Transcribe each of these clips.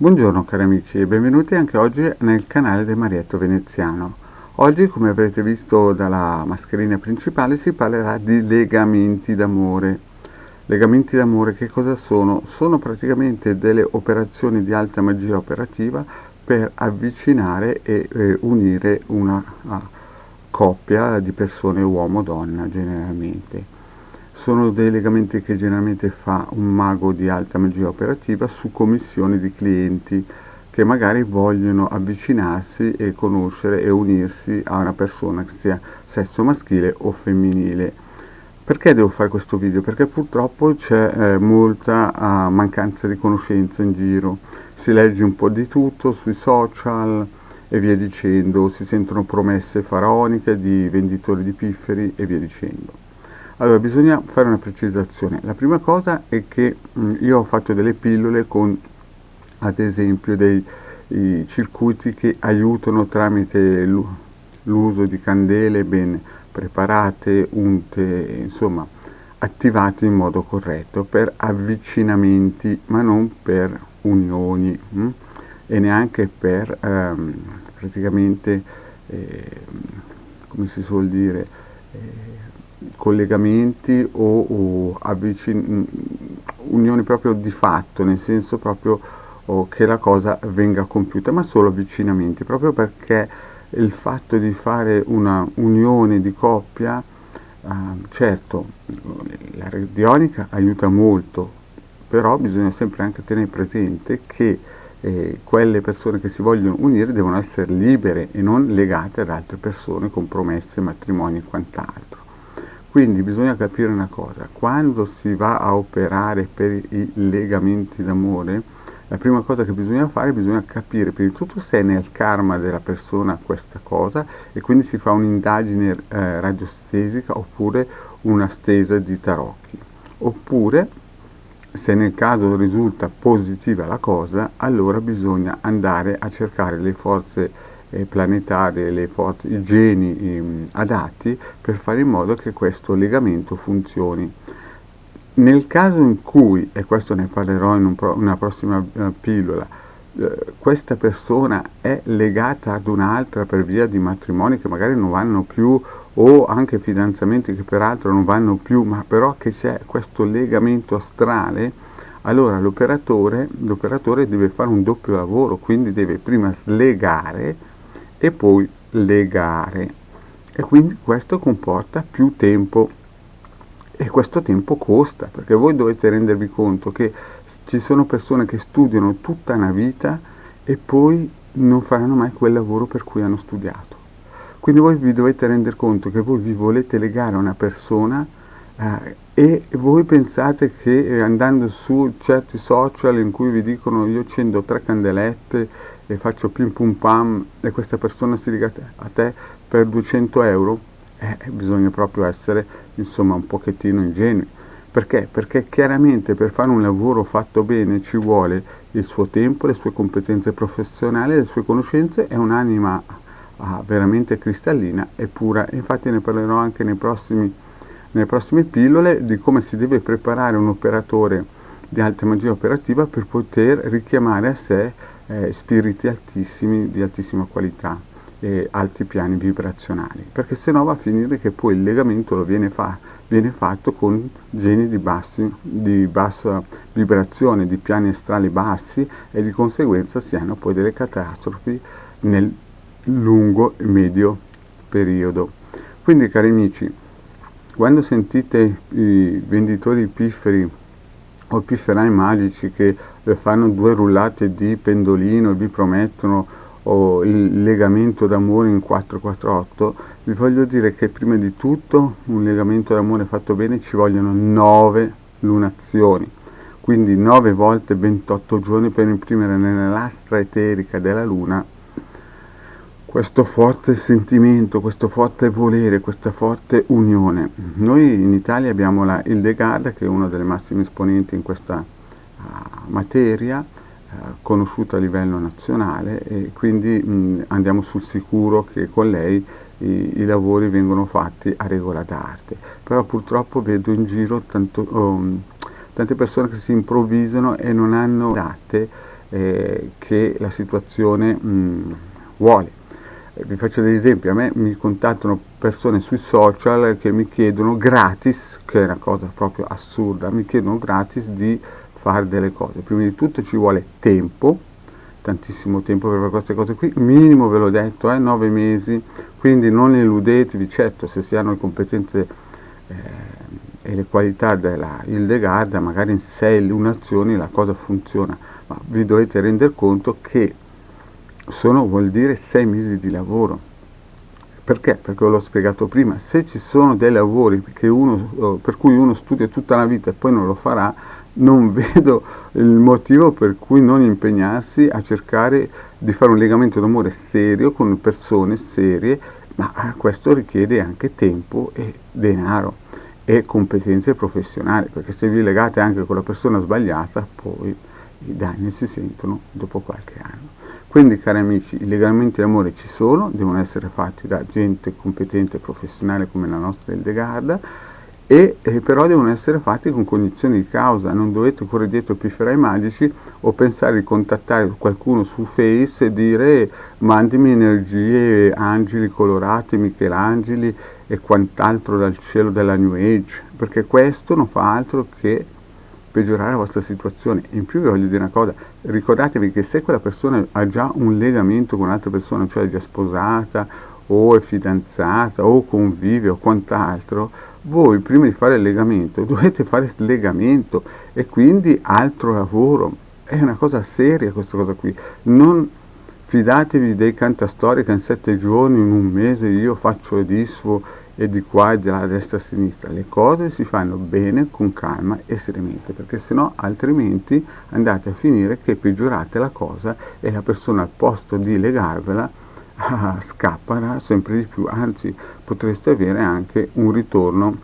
Buongiorno cari amici e benvenuti anche oggi nel canale del Marietto Veneziano. Oggi, come avrete visto dalla mascherina principale, si parlerà di legamenti d'amore. Legamenti d'amore che cosa sono? Sono praticamente delle operazioni di alta magia operativa per avvicinare e unire una coppia di persone, uomo-donna generalmente. Sono dei legamenti che generalmente fa un mago di alta magia operativa su commissioni di clienti che magari vogliono avvicinarsi e conoscere e unirsi a una persona che sia sesso maschile o femminile. Perché devo fare questo video? Perché purtroppo c'è molta mancanza di conoscenza in giro. Si legge un po' di tutto sui social e via dicendo, si sentono promesse faraoniche di venditori di pifferi e via dicendo. Allora, bisogna fare una precisazione. La prima cosa è che io ho fatto delle pillole con, ad esempio, dei circuiti che aiutano tramite l'uso di candele ben preparate, unte, insomma, attivate in modo corretto per avvicinamenti, ma non per unioni e neanche per praticamente, come si suol dire, collegamenti o unioni proprio di fatto, nel senso proprio che la cosa venga compiuta, ma solo avvicinamenti, proprio perché il fatto di fare una unione di coppia, certo, la radionica aiuta molto, però bisogna sempre anche tenere presente che quelle persone che si vogliono unire devono essere libere e non legate ad altre persone con promesse, matrimoni e quant'altro. Quindi bisogna capire una cosa: quando si va a operare per i legamenti d'amore, la prima cosa che bisogna fare, bisogna capire prima di tutto se è nel karma della persona questa cosa, e quindi si fa un'indagine radiostesica oppure una stesa di tarocchi. Oppure, se nel caso risulta positiva la cosa, allora bisogna andare a cercare le forze planetarie, i geni adatti per fare in modo che questo legamento funzioni. Nel caso in cui, e questo ne parlerò in una prossima pillola, questa persona è legata ad un'altra per via di matrimoni che magari non vanno più, o anche fidanzamenti che peraltro non vanno più, ma però che c'è questo legamento astrale, allora l'operatore deve fare un doppio lavoro, quindi deve prima slegare e poi legare, e quindi questo comporta più tempo e questo tempo costa, perché voi dovete rendervi conto che ci sono persone che studiano tutta una vita e poi non faranno mai quel lavoro per cui hanno studiato. Quindi voi vi dovete rendere conto che voi vi volete legare a una persona e voi pensate che andando su certi social in cui vi dicono io accendo 3 candelette e faccio pim pum pam e questa persona si lega a te per 200 euro, bisogna proprio essere insomma un pochettino ingenui. Perché? Perché chiaramente per fare un lavoro fatto bene ci vuole il suo tempo, le sue competenze professionali, le sue conoscenze e un'anima veramente cristallina e pura. Infatti ne parlerò anche nelle prossime pillole di come si deve preparare un operatore di alta magia operativa per poter richiamare a sé spiriti altissimi, di altissima qualità e alti piani vibrazionali, perché sennò va a finire che poi il legamento viene fatto con geni di bassa vibrazione, di piani astrali bassi, e di conseguenza si hanno poi delle catastrofi nel lungo e medio periodo. Quindi cari amici, quando sentite i venditori di pifferi o pifferai magici che fanno 2 rullate di pendolino e vi promettono il legamento d'amore in 448, vi voglio dire che prima di tutto un legamento d'amore fatto bene ci vogliono 9 lunazioni, quindi 9 volte 28 giorni per imprimere nella lastra eterica della luna questo forte sentimento, questo forte volere, questa forte unione. Noi in Italia abbiamo la Hildegard, che è una delle massime esponenti in questa materia, conosciuta a livello nazionale, e quindi andiamo sul sicuro che con lei i lavori vengono fatti a regola d'arte. Però purtroppo vedo in giro tante persone che si improvvisano e non hanno date che la situazione vuole. Vi faccio degli esempi: a me mi contattano persone sui social che mi chiedono gratis, che è una cosa proprio assurda, mi chiedono gratis di fare delle cose. Prima di tutto ci vuole tempo, tantissimo tempo per fare queste cose qui, minimo ve l'ho detto, 9 mesi, quindi non illudetevi. Certo, se si hanno le competenze e le qualità della Hildegard, magari in 6 lunazioni la cosa funziona, ma vi dovete rendere conto che vuol dire 6 mesi di lavoro. Perché? Perché l'ho spiegato prima: se ci sono dei lavori per cui uno studia tutta la vita e poi non lo farà, non vedo il motivo per cui non impegnarsi a cercare di fare un legamento d'amore serio con persone serie, ma questo richiede anche tempo e denaro e competenze professionali, perché se vi legate anche con la persona sbagliata, poi i danni si sentono dopo qualche anno. Quindi, cari amici, i legamenti d'amore ci sono, devono essere fatti da gente competente e professionale come la nostra Hildegard, e però devono essere fatti con cognizione di causa. Non dovete correre dietro pifferai magici o pensare di contattare qualcuno su Face e dire mandimi energie, angeli colorati, Michelangeli e quant'altro dal cielo della New Age, perché questo non fa altro che peggiorare la vostra situazione. In più vi voglio dire una cosa: ricordatevi che se quella persona ha già un legamento con un'altra persona, cioè è già sposata o è fidanzata o convive o quant'altro, voi prima di fare il legamento dovete fare slegamento e quindi altro lavoro. È una cosa seria questa cosa qui. Non fidatevi dei cantastorie che in 7 giorni, in un mese io faccio e disfo e di qua e di là, a destra e a sinistra. Le cose si fanno bene, con calma e seriamente, perché sennò altrimenti andate a finire che peggiorate la cosa e la persona, al posto di legarvela, scapperà sempre di più, anzi potreste avere anche un ritorno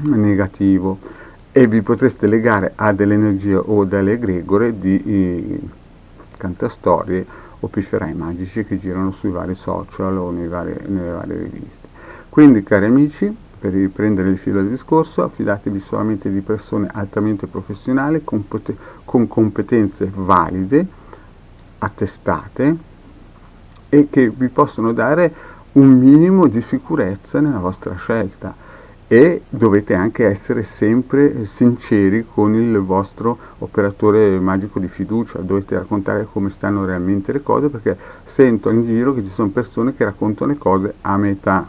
negativo e vi potreste legare a delle energie o delle egregore di cantastorie o pifferai magici che girano sui vari social o nelle varie riviste. Quindi, cari amici, per riprendere il filo del discorso, affidatevi solamente di persone altamente professionali con competenze valide, attestate, e che vi possono dare un minimo di sicurezza nella vostra scelta. E dovete anche essere sempre sinceri con il vostro operatore magico di fiducia, dovete raccontare come stanno realmente le cose, perché sento in giro che ci sono persone che raccontano le cose a metà.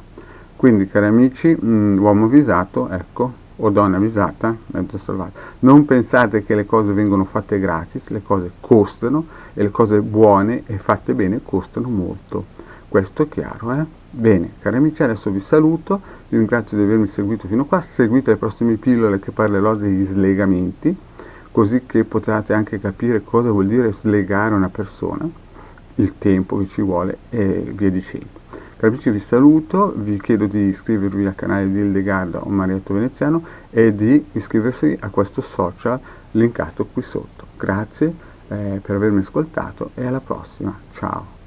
Quindi, cari amici, uomo avvisato, ecco, o donna avvisata, mezzo salvato. Non pensate che le cose vengono fatte gratis, le cose costano e le cose buone e fatte bene costano molto. Questo è chiaro, eh? Bene, cari amici, adesso vi saluto, vi ringrazio di avermi seguito fino a qua. Seguite le prossime pillole che parlerò degli slegamenti, così che potrete anche capire cosa vuol dire slegare una persona, il tempo che ci vuole e via dicendo. Cari amici, vi saluto, vi chiedo di iscrivervi al canale di Hildegard o Marietto Veneziano e di iscriversi a questo social linkato qui sotto. Grazie per avermi ascoltato e alla prossima, ciao!